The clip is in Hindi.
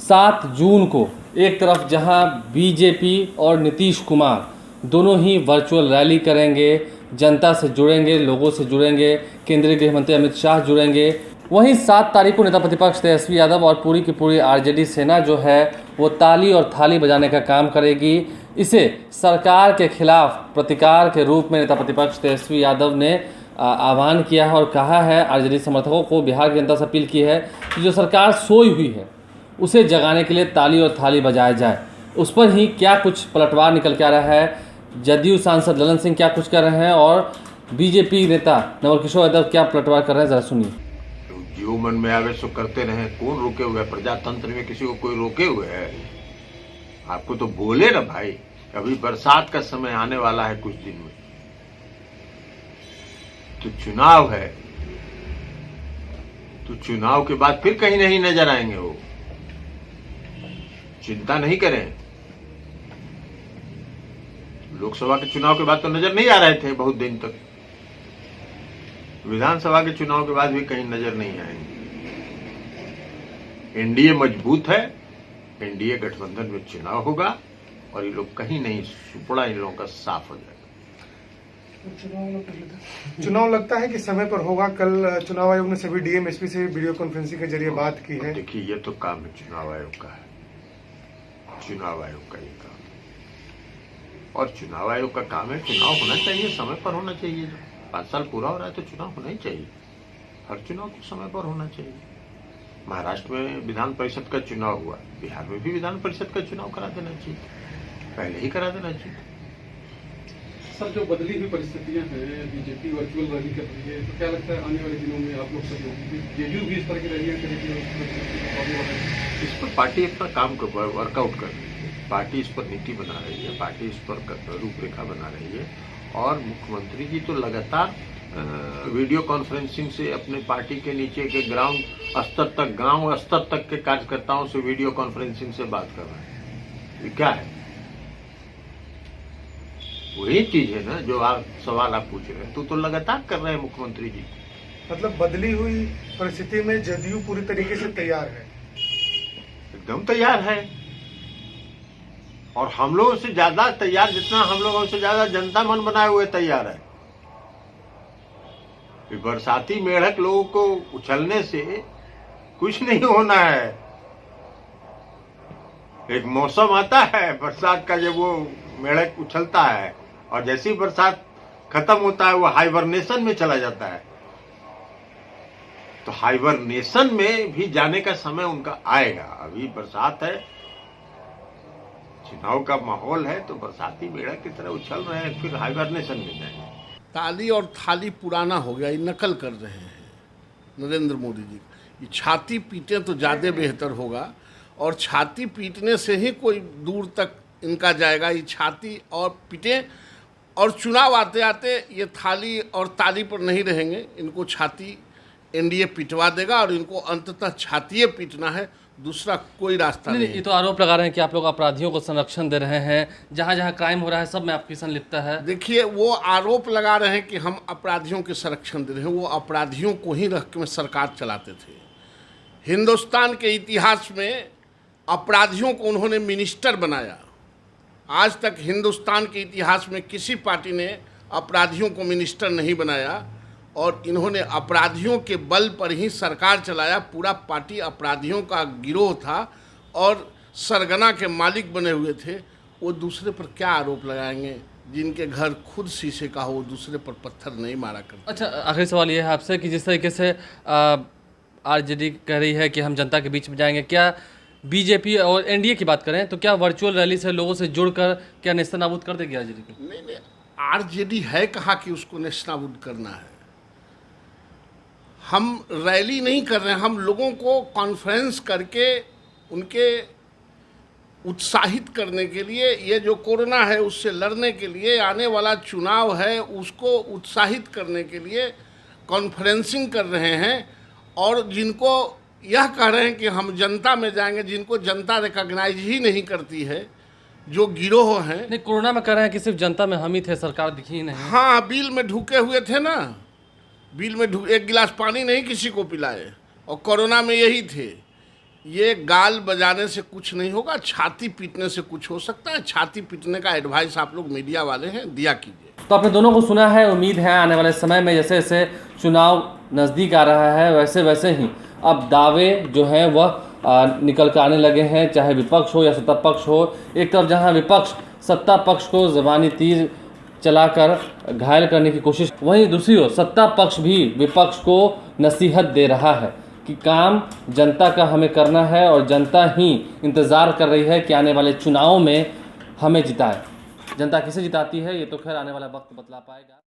7 जून को एक तरफ जहां बीजेपी और नीतीश कुमार दोनों ही वर्चुअल रैली करेंगे, जनता से जुड़ेंगे, लोगों से जुड़ेंगे, केंद्रीय गृह मंत्री अमित शाह जुड़ेंगे, वहीं 7 तारीख को नेता प्रतिपक्ष तेजस्वी यादव और पूरी की पूरी आरजेडी सेना जो है वो ताली और थाली बजाने का काम करेगी। इसे सरकार के खिलाफ प्रतिकार के रूप में नेता प्रतिपक्ष तेजस्वी यादव ने आह्वान किया है और कहा है, आरजेडी समर्थकों को बिहार की जनता से अपील की है कि जो सरकार सोई हुई है उसे जगाने के लिए ताली और थाली बजाया जाए। उस पर ही क्या कुछ पलटवार निकल के आ रहा है, जदयू सांसद ललन सिंह क्या कुछ कर रहे हैं और बीजेपी नेता नवल किशोर यादव क्या पलटवार कर रहे हैं, जरा सुनिए। जो मन में आवे सो करते रहे, कौन रोके हुए है? प्रजातंत्र में किसी को कोई रोके हुए है? आपको तो बोले ना भाई, अभी बरसात का समय आने वाला है कुछ दिन में, तो चुनाव है, तो चुनाव के बाद फिर कहीं नहीं नजर आएंगे वो। चिंता नहीं करें, लोकसभा के चुनाव के बाद तो नजर नहीं आ रहे थे बहुत दिन तक, विधानसभा के चुनाव के बाद भी कहीं नजर नहीं आएंगे। एनडीए मजबूत है, एनडीए गठबंधन में चुनाव होगा और ये लोग कहीं नहीं, सुपड़ा इन लोगों का साफ हो जाएगा। चुनाव लगता है कि समय पर होगा। कल चुनाव आयोग ने सभी डीएम एसपी से वीडियो कॉन्फ्रेंसिंग के जरिए बात की है। देखिए, ये तो काम है चुनाव आयोग का, है चुनाव आयोग का ये काम, और चुनाव आयोग का काम है चुनाव होना चाहिए, समय पर होना चाहिए। 5 साल पूरा हो रहा है तो चुनाव होना ही चाहिए, हर चुनाव को समय पर होना चाहिए। महाराष्ट्र में विधान परिषद का चुनाव हुआ, बिहार में भी विधान परिषद का चुनाव करा देना चाहिए, पहले ही करा देना चाहिए। सर, जो बदली हुई परिस्थितियां हैं, बीजेपी वर्चुअल रैली कर रही है, तो क्या लगता है आने वाले दिनों में आप लोग सब लोग जेडीयू भी इस तरह की रैलियां करेगी? इस पर पार्टी अपना काम वर्कआउट कर रही है, पार्टी इस पर नीति बना रही है, पार्टी इस पर रूपरेखा बना रही है, और मुख्यमंत्री जी तो लगातार वीडियो कॉन्फ्रेंसिंग से अपने पार्टी के नीचे के ग्राउंड स्तर तक, गांव स्तर तक के कार्यकर्ताओं से वीडियो कॉन्फ्रेंसिंग से बात कर रहे हैं। ये क्या है? वही चीज है ना जो आप सवाल आप पूछ रहे हैं, तो लगातार कर रहे हैं मुख्यमंत्री जी। मतलब बदली हुई परिस्थिति में जदयू पूरी तरीके से तैयार है, एकदम तैयार है, और हम लोगों से ज्यादा तैयार, जितना हम लोगों से ज्यादा जनता मन बनाए हुए तैयार है। बरसाती मेढक लोगों को उछलने से कुछ नहीं होना है। एक मौसम आता है बरसात का, जब वो मेढक उछलता है और जैसे ही बरसात खत्म होता है वो हाइबरनेशन में चला जाता है। तो हाइबरनेशन में भी जाने का समय उनका आएगा। अभी बरसात है, चुनाव का माहौल है, तो बरसाती मेढक की तरह उछल रहे हैं, फिर हाइबरनेशन में जाएंगे। ताली और थाली पुराना हो गया, ये नकल कर रहे हैं नरेंद्र मोदी जी। ये छाती पीटें तो ज़्यादा बेहतर होगा, और छाती पीटने से ही कोई दूर तक इनका जाएगा। ये छाती और पीटें, और चुनाव आते आते ये थाली और ताली पर नहीं रहेंगे, इनको छाती एनडीए पिटवा देगा, और इनको अंततः छाती पीटना है, दूसरा कोई रास्ता नहीं। ये तो आरोप लगा रहे हैं कि आप लोग अपराधियों को संरक्षण दे रहे हैं, जहां जहां क्राइम हो रहा है सब में आपकी संलिप्तता है। देखिए, वो आरोप लगा रहे हैं कि हम अपराधियों के संरक्षण दे रहे हैं, वो अपराधियों को ही रख के सरकार चलाते थे। हिंदुस्तान के इतिहास में अपराधियों को उन्होंने मिनिस्टर बनाया। आज तक हिंदुस्तान के इतिहास में किसी पार्टी ने अपराधियों को मिनिस्टर नहीं बनाया, और इन्होंने अपराधियों के बल पर ही सरकार चलाया। पूरा पार्टी अपराधियों का गिरोह था और सरगना के मालिक बने हुए थे। वो दूसरे पर क्या आरोप लगाएंगे? जिनके घर खुद शीशे का हो, वो दूसरे पर पत्थर नहीं मारा करते। अच्छा, आखिरी सवाल ये है आपसे कि जिस तरीके से आरजेडी कह रही है कि हम जनता के बीच में जाएंगे, क्या बीजेपी और एनडीए की बात करें तो क्या वर्चुअल रैली से लोगों से जुड़कर क्या नेस्तनाबूद कर देगी आरजेडी को? नहीं, आरजेडी है कहा कि उसको नेस्तनाबूद करना है। हम रैली नहीं कर रहे हैं, हम लोगों को कॉन्फ्रेंस करके उनके उत्साहित करने के लिए, ये जो कोरोना है उससे लड़ने के लिए, आने वाला चुनाव है उसको उत्साहित करने के लिए कॉन्फ्रेंसिंग कर रहे हैं। और जिनको यह कह रहे हैं कि हम जनता में जाएंगे, जिनको जनता रिकॉग्नाइज ही नहीं करती है, जो गिरोह हैं। नहीं, कोरोना में कह रहे हैं कि सिर्फ जनता में हम ही थे, सरकार दिखी ही नहीं। हाँ, बिल में ढुके हुए थे ना, बिल में एक गिलास पानी नहीं किसी को पिलाए, और कोरोना में यही थे। ये गाल बजाने से कुछ नहीं होगा, छाती पीटने से कुछ हो सकता है। छाती पीटने का एडवाइस आप लोग मीडिया वाले हैं, दिया कीजिए। तो आपने दोनों को सुना है। उम्मीद है आने वाले समय में जैसे जैसे चुनाव नज़दीक आ रहा है वैसे वैसे ही अब दावे जो हैं वह निकल कर आने लगे हैं, चाहे विपक्ष हो या सत्ता पक्ष हो। एक तरफ जहां विपक्ष सत्ता पक्ष को ज़बानी तीर चलाकर घायल करने की कोशिश, वहीं दूसरी ओर सत्ता पक्ष भी विपक्ष को नसीहत दे रहा है कि काम जनता का हमें करना है और जनता ही इंतज़ार कर रही है कि आने वाले चुनाव में हमें जिताए। जनता किसे जिताती है ये तो खैर आने वाला वक्त बतला पाएगा।